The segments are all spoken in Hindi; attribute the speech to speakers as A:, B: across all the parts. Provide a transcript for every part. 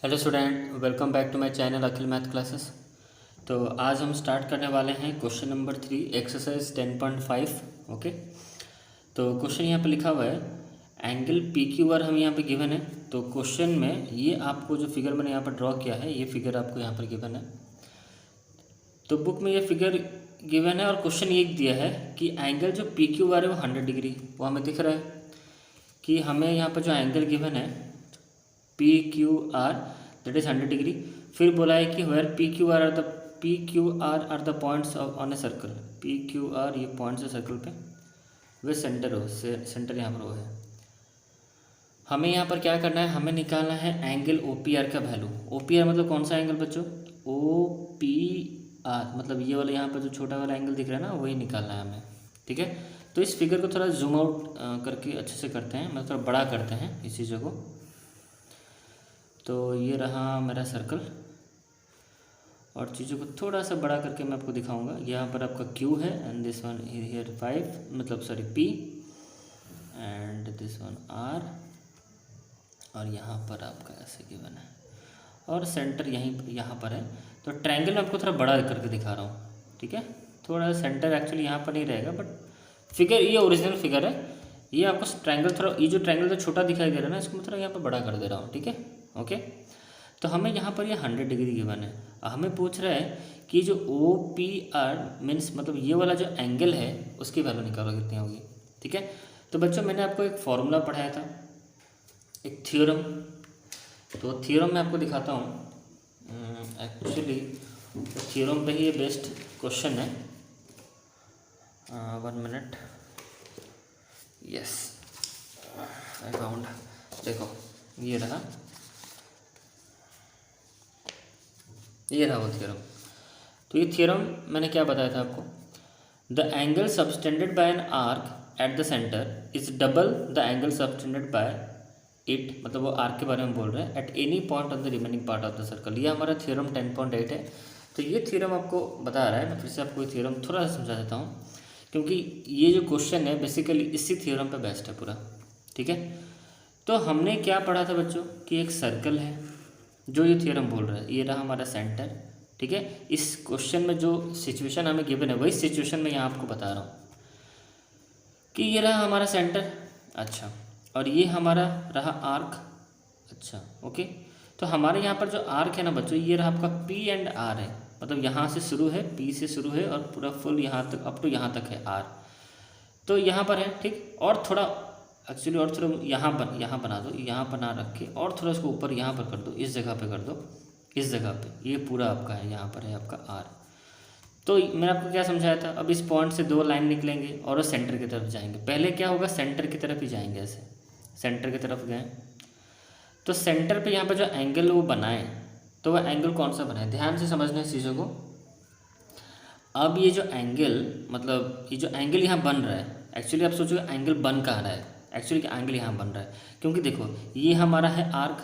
A: Hello student, welcome back to my channel Akhil math classes. तो आज हम स्टार्ट करने वाले हैं क्वेश्चन नंबर 3 एक्सरसाइज 10.5। ओके, तो क्वेश्चन यहाँ पे लिखा हुआ है एंगल पी क्यू आर हम यहाँ पे गिवन है। तो क्वेश्चन में ये आपको जो फिगर मैंने यहाँ पर ड्रॉ किया है, ये फिगर आपको यहाँ पर गिवन है। तो बुक में ये फिगर गिवन है और क्वेश्चन ये दिया है कि एंगल जो पी क्यू आर है वो 100 डिग्री, वो हमें दिख रहा है कि हमें यहाँ पर जो एंगल गिवन है P Q R that is 100 degree. फिर बोला है कि where P Q R are the points on a circle. P Q R ये पॉइंट्स है सर्कल पे, वे सेंटर हो, सेंटर यहाँ पर वो है। हमें यहाँ पर क्या करना है, हमें निकालना है एंगल ओ पी आर का वैल्यू। ओ पी आर मतलब कौन सा एंगल बच्चों? ओ पी आर मतलब ये वाला यहाँ पर जो छोटा वाला एंगल दिख रहा है ना, वही निकालना है हमें। ठीक है, तो इस फिगर को थोड़ा जूम आउट करके अच्छे से करते हैं, मतलब थोड़ा बड़ा करते हैं इस चीज़ों को। तो ये रहा मेरा सर्कल और चीज़ों को थोड़ा सा बड़ा करके मैं आपको दिखाऊंगा। यहाँ पर आपका Q है एंड दिस वन हियर 5 मतलब sorry P and this one R और यहाँ पर आपका ऐसे गिवन है और सेंटर यहाँ पर है। तो ट्रायंगल में आपको थोड़ा बड़ा करके दिखा रहा हूँ। ठीक है, थोड़ा सेंटर एक्चुअली यहाँ पर नहीं रहेगा, बट फिगर ये ओरिजिनल फिगर है। ये आपको ट्रायंगल थोड़ा, ये जो ट्रायंगल तो छोटा दिखाई दे रहा है ना, इसको मैं थोड़ा यहाँ पर बड़ा कर दे रहा हूँ। ठीक है, ओके। तो हमें यहाँ पर ये 100 डिग्री गिवन है। हमें पूछ रहा है कि जो ओ पी आर मीन्स मतलब ये वाला जो एंगल है उसकी वैल्यू निकालो कितनी होगी। ठीक है, तो बच्चों मैंने आपको एक फॉर्मूला पढ़ाया था, एक थ्योरम। तो थ्योरम मैं आपको दिखाता हूँ। एक्चुअली थ्योरम पे ही ये बेस्ट क्वेश्चन है। 1 मिनट, यस आई फाउंड। देखो ये रहा वो थ्योरम। तो ये थ्योरम मैंने क्या बताया था आपको, the angle subtended bye an arc at the centre is double the angle subtended bye it, मतलब वो आर्क के बारे में बोल रहे हैं, at any point on the remaining part of the circle. ये हमारा थ्योरम 10.8 है। तो ये थ्योरम आपको बता रहा है, मैं फिर से आपको ये थ्योरम थोड़ा सा समझा देता हूँ, क्योंकि ये जो क्वेश्चन है बेसिकली इसी थ्योरम पे बेस्ड है पूरा। ठीक है, तो हमने क्या पढ़ा था बच्चों कि एक सर्कल है जो ये थ्योरम बोल रहा है, ये रहा हमारा सेंटर। ठीक है, इस क्वेश्चन में जो सिचुएशन हमें गिवन है वही सिचुएशन मैं यहाँ आपको बता रहा हूँ कि ये रहा हमारा सेंटर। अच्छा, और ये हमारा रहा आर्क। अच्छा ओके, तो हमारे यहाँ पर जो आर्क है ना बच्चों, ये रहा आपका पी एंड आर है, मतलब यहाँ से शुरू है, पी से शुरू है और पूरा फुल यहाँ तक अप टू यहाँ तक है आर। तो यहाँ पर है ठीक, और थोड़ा एक्चुअली और थोड़ा यहाँ बना दो, यहाँ बना रख के और थोड़ा इसको ऊपर यहाँ पर कर दो, इस जगह पे कर दो, इस जगह पे। ये पूरा आपका है, यहाँ पर है आपका आर। तो मैंने आपको क्या समझाया था, अब इस पॉइंट से 2 लाइन निकलेंगे और वो सेंटर की तरफ जाएंगे। पहले क्या होगा, सेंटर की तरफ ही जाएंगे, ऐसे सेंटर की तरफ गए तो सेंटर पे यहाँ पर जो एंगल वो बनाए, तो वह एंगल कौन सा बनाए, ध्यान से समझना इस चीज़ों को। अब ये जो एंगल मतलब ये जो एंगल यहाँ बन रहा है, एक्चुअली आप सोचो एंगल बन कहाँ रहा है, एक्चुअली एंगल यहाँ बन रहा है, क्योंकि देखो ये हमारा है आर्क,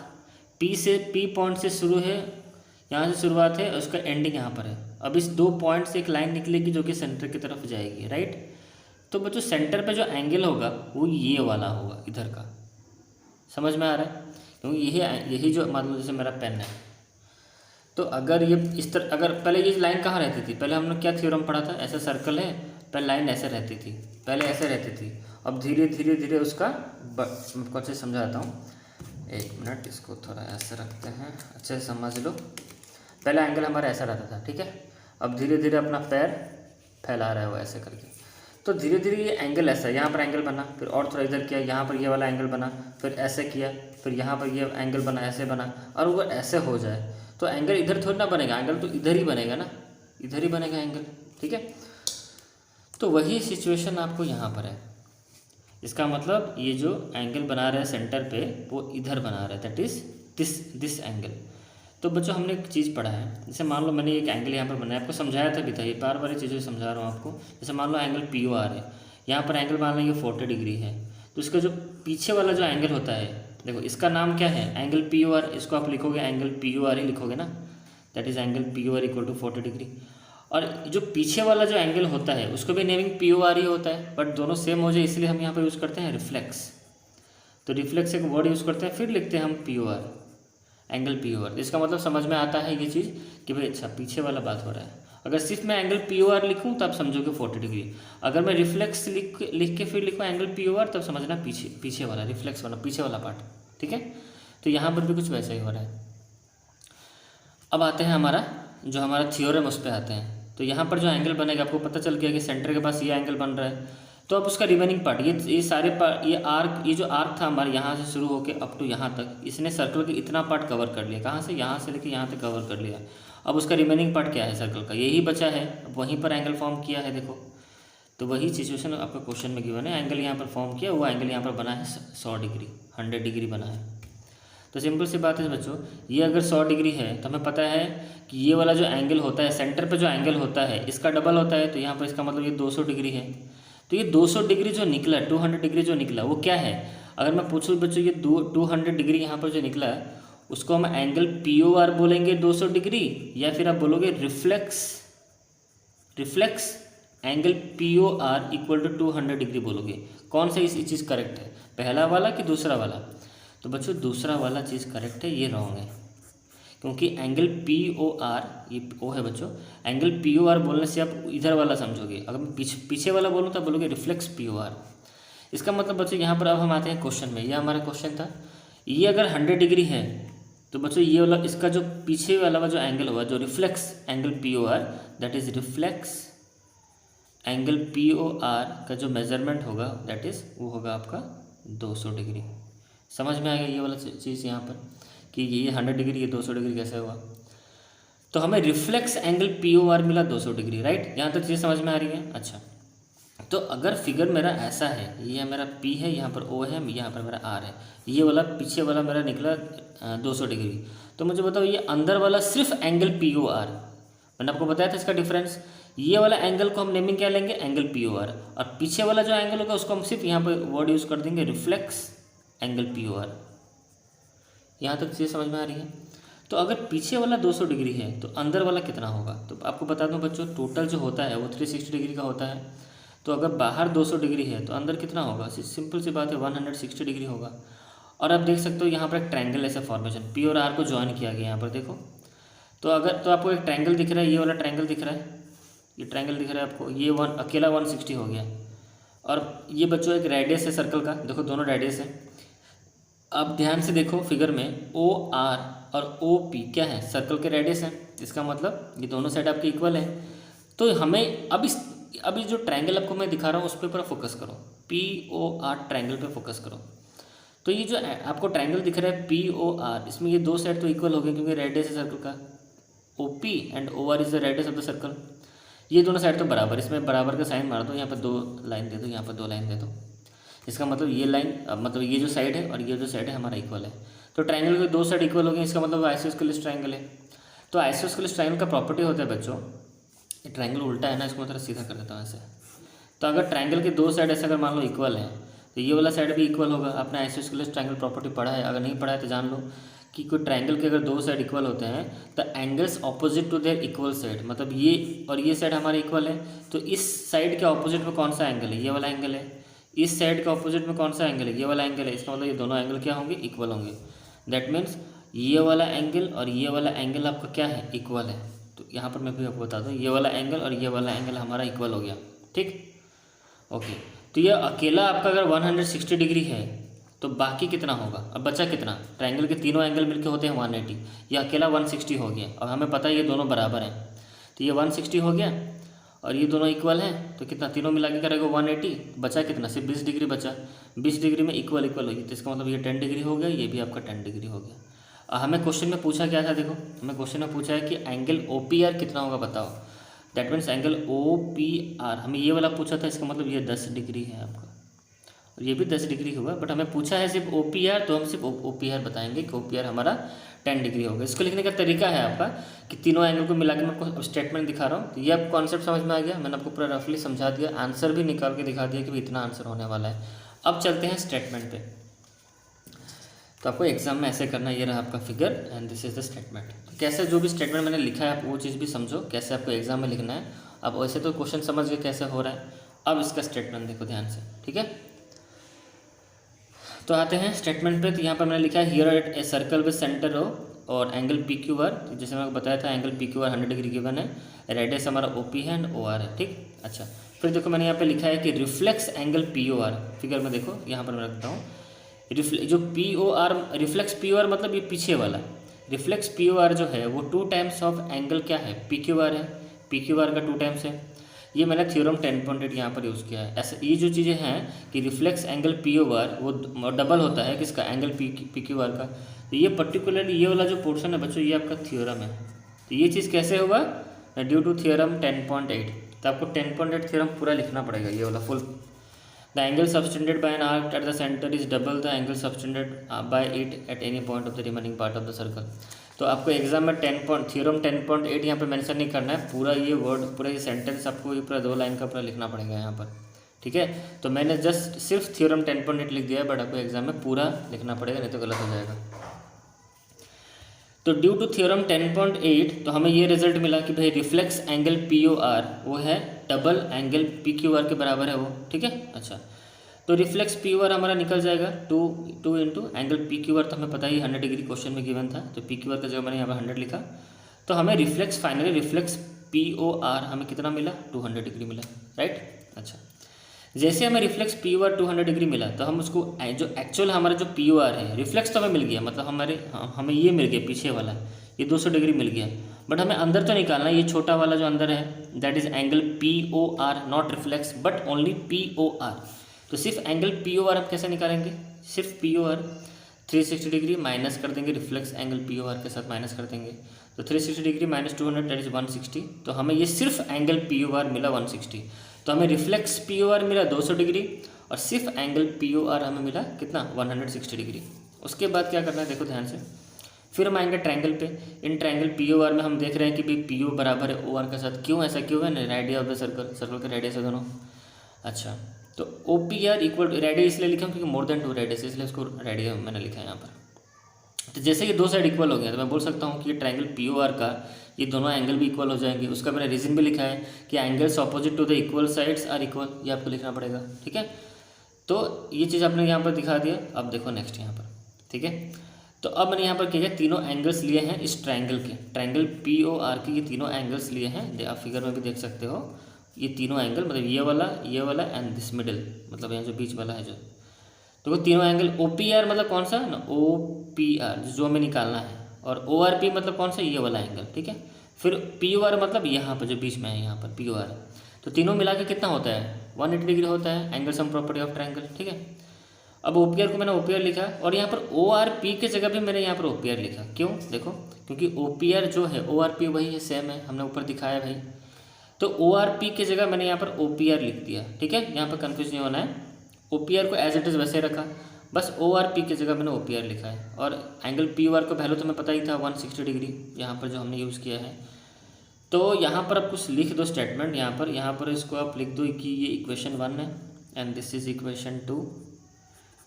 A: पी पॉइंट से शुरू है, यहाँ से शुरुआत है, उसका एंडिंग यहाँ पर है। अब इस 2 पॉइंट से एक लाइन निकलेगी जो कि सेंटर की तरफ जाएगी, राइट। तो बच्चों सेंटर पे जो एंगल होगा वो ये वाला होगा, इधर का। समझ में आ रहा है, क्योंकि यही जो मतलब जैसे मेरा पेन है, तो अगर ये इस तरह, अगर पहले ये लाइन कहाँ रहती थी, पहले हमने क्या थ्योरम पढ़ा था, ऐसा सर्कल है, पहले लाइन ऐसे रहती थी, पहले ऐसे रहती थी। अब धीरे धीरे उसका मैं आपको अच्छे से समझाता हूँ। 1 मिनट, इसको थोड़ा ऐसे रखते हैं, अच्छे से समझ लो। पहले एंगल हमारा ऐसा रहता था, ठीक है। अब धीरे धीरे अपना पैर फैला रहा है वो ऐसे करके, तो धीरे धीरे ये एंगल ऐसा, यहाँ पर एंगल बना, फिर और थोड़ा इधर किया, यहाँ पर ये वाला एंगल बना, फिर ऐसे किया, फिर यहाँ पर ये एंगल बना, ऐसे बना। और वो ऐसे हो जाए तो एंगल इधर थोड़ी ना बनेगा, एंगल तो इधर ही बनेगा ना, इधर ही बनेगा एंगल। ठीक है, तो वही सिचुएशन आपको यहाँ पर है। इसका मतलब ये जो एंगल बना रहे हैं सेंटर पे, वो इधर बना रहा है, दैट इज दिस एंगल। तो बच्चों हमने एक चीज़ पढ़ा है, जैसे मान लो मैंने एक एंगल यहाँ पर बनाया, आपको समझाया था भी था, ये बार बार चीज़ें समझा रहा हूँ आपको। जैसे मान लो एंगल पी ओ आर है, यहाँ पर एंगल मान लेंगे 40 डिग्री है, तो इसका जो पीछे वाला जो एंगल होता है, देखो इसका नाम क्या है, एंगल पी ओ आर। इसको आप लिखोगे एंगल पी ओ आर ही लिखोगे ना, that is angle P O R equal to 40 degree. और जो पीछे वाला जो एंगल होता है उसको भी नेमिंग पी ओ आर ही होता है, बट दोनों सेम हो जाए इसलिए हम यहाँ पर यूज़ करते हैं रिफ्लेक्स। तो रिफ्लेक्स एक वर्ड यूज़ करते हैं, फिर लिखते हैं हम P O R. Angle P O R. इसका मतलब समझ में आता है ये चीज़ कि भाई अच्छा पीछे वाला बात हो रहा है। अगर सिर्फ मैं एंगल पी ओ आर लिखूँ तो आप समझोगे 40 डिग्री। अगर मैं रिफ्लेक्स लिख के फिर लिखूँ एंगल पी ओ आर, तब समझना पीछे वाला रिफ्लेक्स वाला पीछे वाला पार्ट, ठीक है। तो यहाँ पर भी कुछ वैसा ही हो रहा है। अब आते हैं हमारा थ्योरम, उस पर आते हैं। तो यहाँ पर जो एंगल बनेगा, आपको पता चल गया कि सेंटर के पास ये एंगल बन रहा है। तो अब उसका रिमेनिंग पार्ट, ये सारे पार्ट, ये जो आर्क था हमारे यहाँ से शुरू होकर अप टू यहाँ तक, इसने सर्कल के इतना पार्ट कवर कर लिया। कहाँ से? यहाँ से लेके यहाँ तक कवर कर लिया। अब उसका रिमेनिंग पार्ट क्या है सर्कल का? यही बचा है। अब वहीं पर एंगल फॉर्म किया है, देखो। तो वही सिचुएशन आपका क्वेश्चन में गिवन है। एंगल यहाँ पर फॉर्म किया, वो एंगल यहाँ पर बना है 100 डिग्री, 100 डिग्री बना है। तो सिंपल सी बात है बच्चों, ये अगर 100 डिग्री है तो हमें पता है कि ये वाला जो एंगल होता है सेंटर पे, जो एंगल होता है इसका डबल होता है। तो यहाँ पर इसका मतलब ये 200 डिग्री है। तो ये 200 डिग्री जो निकला, 200 डिग्री जो निकला, वो क्या है? अगर मैं पूछूँ बच्चों, ये 200 डिग्री यहाँ पर जो निकला, उसको हम एंगल पी ओ आर बोलेंगे 200 डिग्री, या फिर आप बोलोगे reflex angle P O R equal to 200 degree बोलोगे। कौन सा इस चीज़ करेक्ट है, पहला वाला कि दूसरा वाला? तो बच्चों दूसरा वाला चीज़ करेक्ट है, ये रॉन्ग है। क्योंकि एंगल पी ओ आर, ये ओ है बच्चों, एंगल पी ओ आर बोलने से आप इधर वाला समझोगे। अगर मैं पीछे वाला बोलूँ तो बोलोगे रिफ्लेक्स पी ओ आर। इसका मतलब बच्चों यहाँ पर अब हम आते हैं क्वेश्चन में। ये हमारा क्वेश्चन था, ये अगर 100 डिग्री है तो बच्चों ये वाला, इसका जो पीछे वाला जो एंगल होगा, जो reflex angle P O R, that is reflex angle P O R का जो मेजरमेंट होगा, दैट इज़ वो होगा आपका 200 डिग्री। समझ में आ गया ये वाला चीज़ यहाँ पर कि ये 100 डिग्री, ये 200 डिग्री कैसे हुआ? तो हमें reflex angle P O R मिला 200 डिग्री, राइट। यहाँ तक चीज़ समझ में आ रही है? अच्छा, तो अगर फिगर मेरा ऐसा है, ये मेरा P है, यहाँ पर O है, यहाँ पर मेरा R है, ये वाला पीछे वाला मेरा निकला 200 डिग्री, तो मुझे बताओ ये अंदर वाला सिर्फ एंगल पी ओ आर, मैंने आपको बताया था इसका डिफरेंस। ये वाला एंगल को हम नेमिंग क्या लेंगे? Angle P O R. और पीछे वाला जो एंगल होगा उसको हम सिर्फ यहाँ पर वर्ड यूज़ कर देंगे reflex angle P O R. यहाँ तक चीज़ समझ में आ रही है? तो अगर पीछे वाला 200 डिग्री है तो अंदर वाला कितना होगा? तो आपको बता दूं बच्चों, टोटल जो होता है वो 360 डिग्री का होता है। तो अगर बाहर 200 डिग्री है तो अंदर कितना होगा? सिंपल सी बात है, 160 डिग्री होगा। और आप देख सकते हो यहाँ पर एक ट्रायंगल ऐसा फॉर्मेशन, पी और आर को ज्वाइन किया गया यहाँ पर, देखो। तो आपको एक ट्रायंगल दिख रहा है, ये वाला ट्रायंगल दिख रहा है, ये ट्रायंगल दिख रहा है आपको, ये अकेला 160 हो गया। और ये बच्चों एक रेडियस है सर्कल का, देखो दोनों रेडियस है। अब ध्यान से देखो फिगर में, ओ आर और ओ पी क्या है? सर्कल के रेडियस हैं। इसका मतलब ये दोनों साइड आपके इक्वल है। तो हमें अब इस जो ट्रायंगल आपको मैं दिखा रहा हूँ उस पर पूरा फोकस करो, पी ओ आर ट्रायंगल पे फोकस करो। तो ये जो आपको ट्रायंगल दिख रहा है पी ओ आर, इसमें ये दो साइड तो इक्वल हो गए क्योंकि रेडियस है सर्कल का। O P and O R is the radius of the circle. ये दोनों साइड तो बराबर, इसमें बराबर का साइन मार दो, यहाँ पर 2 लाइन दे दो, यहाँ पर 2 लाइन दे दो। इसका मतलब ये लाइन, मतलब ये जो साइड है और ये जो साइड है हमारा इक्वल है। तो ट्रायंगल के दो साइड इक्वल हो गए, इसका मतलब आइसोस्केलेस ट्रायंगल है। तो आइसोस्केलेस ट्रायंगल का प्रॉपर्टी होता है बच्चों, ये ट्रायंगल उल्टा है ना, इसको मैं थोड़ा सीधा कर देता हूँ ऐसे। तो अगर ट्रायंगल के दो साइड ऐसे अगर मान लो इक्वल है तो ये वाला साइड भी इक्वल होगा। आपने आइसोस्केलेस ट्रायंगल प्रॉपर्टी पढ़ा है, अगर नहीं पढ़ा है तो जान लो कि कोई ट्रायंगल के अगर दो साइड इक्वल होते हैं तो angles opposite to their equal side, मतलब ये और ये साइड हमारे इक्वल है, तो इस साइड के ऑपोजिट में कौन सा एंगल है? ये वाला एंगल है। इस साइड के ऑपोजिट में कौन सा एंगल है? ये वाला एंगल है। इसका मतलब ये दोनों एंगल क्या होंगे? इक्वल होंगे। दैट मीन्स ये वाला एंगल और ये वाला एंगल आपका क्या है? इक्वल है। तो यहाँ पर मैं भी आपको बता दूँ, ये वाला एंगल और ये वाला एंगल हमारा इक्वल हो गया, ठीक। ओके, तो ये अकेला आपका अगर 160 डिग्री है तो बाकी कितना होगा? अब बचा कितना? ट्रायंगल के तीनों एंगल मिलके होते हैं 180, ये अकेला 160 हो गया। और हमें पता है ये दोनों बराबर हैं, तो ये 160 हो गया और ये दोनों इक्वल हैं, तो कितना तीनों मिला के करेगा 180। बचा कितना? सिर्फ 20 डिग्री बचा। 20 डिग्री में इक्वल होगी, तो इसका मतलब ये 10 डिग्री हो गया, ये भी आपका 10 डिग्री हो गया। हमें क्वेश्चन में पूछा क्या था? देखो हमें क्वेश्चन में पूछा है कि एंगल ओ पी आर कितना होगा बताओ। That means angle O P R, हमें ये वाला पूछा था, इसका मतलब ये 10 डिग्री है आपका, और ये भी 10 डिग्री होगा। बट हमें पूछा है सिर्फ ओ पी आर, तो हम सिर्फ ओ पी आर बताएंगे कि ओ पी आर हमारा 10 डिग्री होगा। इसको लिखने का तरीका है आपका कि तीनों एंगल को मिला के मैं आपको स्टेटमेंट दिखा रहा हूँ। तो ये आपको कॉन्सेप्ट समझ में आ गया, मैंने आपको पूरा रफली समझा दिया, आंसर भी निकाल के दिखा दिया कि इतना आंसर होने वाला है। अब चलते हैं स्टेटमेंट पे। तो आपको एग्जाम में ऐसे करना, ये रहा आपका figure and this is the statement. तो कैसे जो भी स्टेटमेंट मैंने लिखा है आप वो चीज़ भी समझो, कैसे आपको एग्जाम में लिखना है। अब वैसे तो क्वेश्चन समझ गए कैसे हो रहा है, अब इसका स्टेटमेंट देखो ध्यान से, ठीक है। तो आते हैं स्टेटमेंट पे। तो यहाँ पर मैंने लिखा है here at a circle with centre O और एंगल पी क्यू आर, जैसे मैंने बताया था angle P Q R 100 degree given है, रेडियस हमारा ओ पी है एंड ओ आर है, ठीक। अच्छा, फिर देखो मैंने यहाँ पे लिखा है कि reflex angle P O R, figure में देखो यहाँ पर मैं रखता हूँ, जो P O R, reflex P O R मतलब ये पीछे वाला, रिफ्लेक्स पी ओ आर जो है वो 2 टाइम्स ऑफ एंगल क्या है, पी क्यू आर है, पी क्यू आर का 2 टाइम्स है। ये मैंने थ्योरम 10.8 यहाँ पर यूज़ किया है। ऐसे ये जो चीज़ें हैं कि reflex angle P O R वो डबल होता है किसका, एंगल पी क्यू आर का। तो ये पर्टिकुलरली ये वाला जो पोर्शन है बच्चों, ये आपका थ्योरम है। तो ये चीज़ कैसे होगा, ड्यू टू थ्योरम 10.8। तो आपको 10.8 थ्योरम पूरा लिखना पड़ेगा, ये वाला full. The angle subtended bye an arc at the centre is double the angle subtended bye it at any point of the remaining part of the circle. तो आपको एग्जाम में थ्योरम 10.8 यहाँ पे मेंशन नहीं करना है, पूरा ये वर्ड, पूरा ये सेंटेंस आपको ये पूरा 2 लाइन का पूरा लिखना पड़ेगा यहाँ पर, ठीक है। तो मैंने जस्ट सिर्फ थ्योरम 10.8 लिख दिया है, बट आपको एग्जाम में पूरा लिखना पड़ेगा, नहीं तो गलत हो जाएगा। तो ड्यू टू थ्योरम 10.8 तो हमें ये रिजल्ट मिला कि भाई reflex angle P O R वो है double angle P Q R के बराबर है वो, ठीक है। अच्छा, तो रिफ्लेक्स पी ओ आर हमारा निकल जाएगा 2 into angle P Q are, तो हमें पता ही 100 डिग्री क्वेश्चन में गिवन था, तो पी क्यू आर का जगह मैंने यहाँ पर 100 लिखा। तो हमें reflex finally reflex P O R हमें कितना मिला, 200 डिग्री मिला, राइट। अच्छा, जैसे हमें reflex P O R 200 degree मिला तो हम उसको जो एक्चुअल हमारा जो पी ओ आर है, रिफ्लेक्स तो हमें मिल गया, मतलब हमें ये मिल गया पीछे वाला, ये 200 डिग्री मिल गया, बट हमें अंदर तो निकालना है, ये छोटा वाला जो अंदर है that is angle P O R, not reflex but only P O R. तो सिर्फ एंगल पी ओ आर आप कैसे निकालेंगे, सिर्फ P O R 360 degree minus कर देंगे, reflex angle P O R के साथ माइनस कर देंगे, तो 360 डिग्री माइनस 200 दैट इज 160। तो हमें ये सिर्फ एंगल पी ओ आर मिला 160। तो हमें रिफ्लेक्स पी ओ आर मिला 200 डिग्री और सिर्फ एंगल पी ओ आर हमें मिला कितना, 160 डिग्री। उसके बाद क्या करना है देखो ध्यान से, फिर हम आएंगे ट्रायंगल पे। इन ट्रायंगल पी ओ आर में हम देख रहे हैं कि भाई पी ओ बराबर है ओ आर के साथ, क्यों ऐसा क्यों है, radius of the circle, circle के रेडियस है दोनों। अच्छा, तो O P R equal to radius इसलिए लिखा हूँ क्योंकि मोर देन 2 रेडियस, इसलिए उसको रेडियस मैंने लिखा है यहाँ पर। तो जैसे कि 2 साइड इक्वल हो गया तो मैं बोल सकता हूँ कि ये ट्रायंगल पी ओ आर का ये दोनों एंगल भी इक्वल हो जाएंगे। उसका मैंने रीज़न भी लिखा है कि angles opposite to the equal sides are equal, ये आपको लिखना पड़ेगा, ठीक है। तो ये चीज़ आपने यहाँ पर दिखा दिया। अब देखो नेक्स्ट यहाँ पर, ठीक है। तो अब मैंने यहाँ पर क्या किया, तीनों एंगल्स लिए हैं इस ट्रायंगल के, ट्रायंगल पी ओ आर के ये तीनों एंगल्स लिए हैं, आप फिगर में भी देख सकते हो। ये तीनों एंगल मतलब ये वाला एंड दिस मिडिल, मतलब यहाँ जो बीच वाला है जो, तो वो तीनों एंगल ओ पी आर मतलब कौन सा ना, ओ पी आर जो हमें निकालना है, और ओ आर पी मतलब कौन सा, ये वाला एंगल, ठीक है। फिर पी ओ आर मतलब यहाँ पर जो बीच में है यहाँ पर पी ओ आर, तो तीनों मिला के कितना होता है, 180 डिग्री होता है angle sum property of triangle, ठीक है। अब ओ पी आर को मैंने ओ पी आर लिखा और यहाँ पर ओ आर पी के जगह भी मैंने यहाँ पर ओ पी आर लिखा, क्यों देखो, क्योंकि ओ पी आर जो है ओ आर पी वही है, सेम है, हमने ऊपर दिखाया भाई। तो ओ आर पी की जगह मैंने यहाँ पर ओ पी आर लिख दिया, ठीक है। यहाँ पर कन्फ्यूज नहीं होना है, ओ पी आर को एज इट इज़ वैसे रखा, बस ओ आर पी की जगह मैंने ओ पी आर लिखा है। और एंगल पी ओ आर का वैल्यू तो मैं पता ही था 160 डिग्री, यहाँ पर जो हमने यूज़ किया है। तो यहाँ पर आप कुछ लिख दो स्टेटमेंट, यहाँ पर इसको आप लिख दो कि ये इक्वेशन 1 है एंड दिस इज इक्वेशन 2,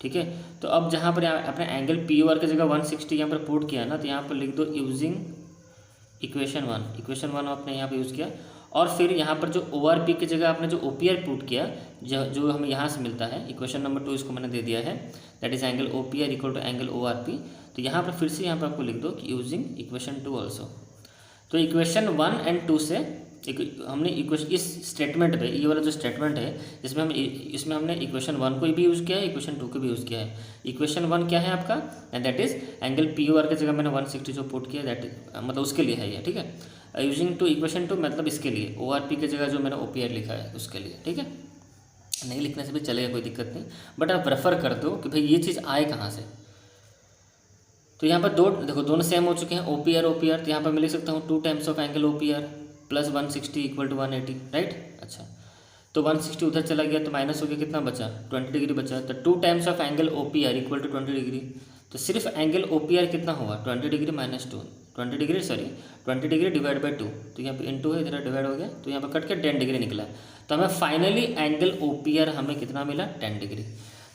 A: ठीक है। तो अब जहाँ पर आपने एंगल पी ओ आर की जगह 160 यहाँ पर पुट किया ना, तो यहाँ पर लिख दो यूजिंग इक्वेशन 1 आपने यहाँ पर यूज़ किया। और फिर यहाँ पर जो ओ आर पी की जगह आपने जो ओ पी आर पुट किया, जो हमें यहाँ से मिलता है, इक्वेशन नंबर 2 इसको मैंने दे दिया है, that is angle O P R equal to angle O R P. तो यहाँ पर फिर से यहाँ पर आपको लिख दो कि यूजिंग इक्वेशन 2 ऑल्सो। तो इक्वेशन 1 एंड 2 से हमने इक्वेशन इस स्टेटमेंट पे, ये वाला जो स्टेटमेंट है इसमें हमने इक्वेशन 1 को भी यूज़ किया है, इक्वेशन 2 को भी यूज़ किया है। इक्वेशन 1 क्या है आपका, and that is angle P O R की जगह मैंने 160 जो पुट किया, दैट मतलब उसके लिए है ये, ठीक है। यूजिंग टू इक्वेशन 2 मतलब इसके लिए ओ आर पी की जगह जो मैंने ओ पी आर लिखा है उसके लिए, ठीक है। नहीं लिखने से भी चलेगा, कोई दिक्कत नहीं, बट आप रेफर कर दो कि भाई ये चीज़ आए कहाँ से। तो यहाँ पर देखो दोनों सेम हो चुके हैं, ओ पी आर, तो यहाँ पर मैं लिख सकता हूँ 2 times of angle O P R plus 160 equal to 180, right. अच्छा, तो 160 उधर चला गया तो माइनस हो गया, कितना बचा, 20 डिग्री बचा। तो 2 times of angle O P R equal to 20 degree. तो सिर्फ एंगल ओ पी आर कितना हुआ, 20 degree minus 2, 20 degree divide by 2, तो यहाँ पे इंटू है, इधर डिवाइड हो गया, तो यहाँ पर कट के 10 डिग्री निकला। तो हमें finally angle O P R हमें कितना मिला, 10 डिग्री।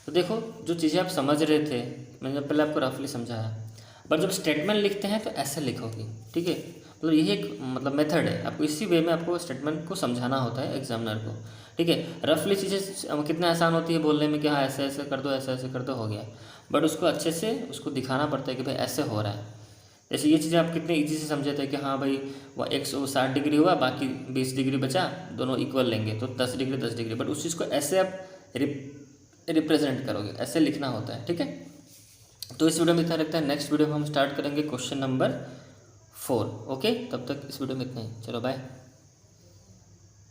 A: तो देखो जो चीज़ें आप समझ रहे थे, मैंने पहले आपको रफली समझाया, पर जब स्टेटमेंट लिखते हैं तो ऐसे लिखोगे, ठीक है। मतलब यही एक मतलब मेथड है, आपको इसी वे में आपको स्टेटमेंट को समझाना होता है एग्जामिनर को, ठीक है। रफली चीज़ें कितना आसान होती है बोलने में कि हाँ ऐसे ऐसे कर दो, ऐसे ऐसे कर दो, हो गया, बट उसको अच्छे से उसको दिखाना पड़ता है कि भाई ऐसे हो रहा है। जैसे ये चीज़ें आप कितने इजी से समझे थे कि हाँ भाई वो एक्स वो 60 डिग्री हुआ, बाकी 20 डिग्री बचा, दोनों इक्वल लेंगे तो 10 डिग्री 10 डिग्री, बट उस चीज़ को ऐसे आप रिप्रेजेंट करोगे, ऐसे लिखना होता है, ठीक है। तो इस वीडियो में इतना रखते हैं, नेक्स्ट वीडियो में हम स्टार्ट करेंगे क्वेश्चन नंबर 4। ओके, तब तक इस वीडियो में इतना ही, चलो बाय।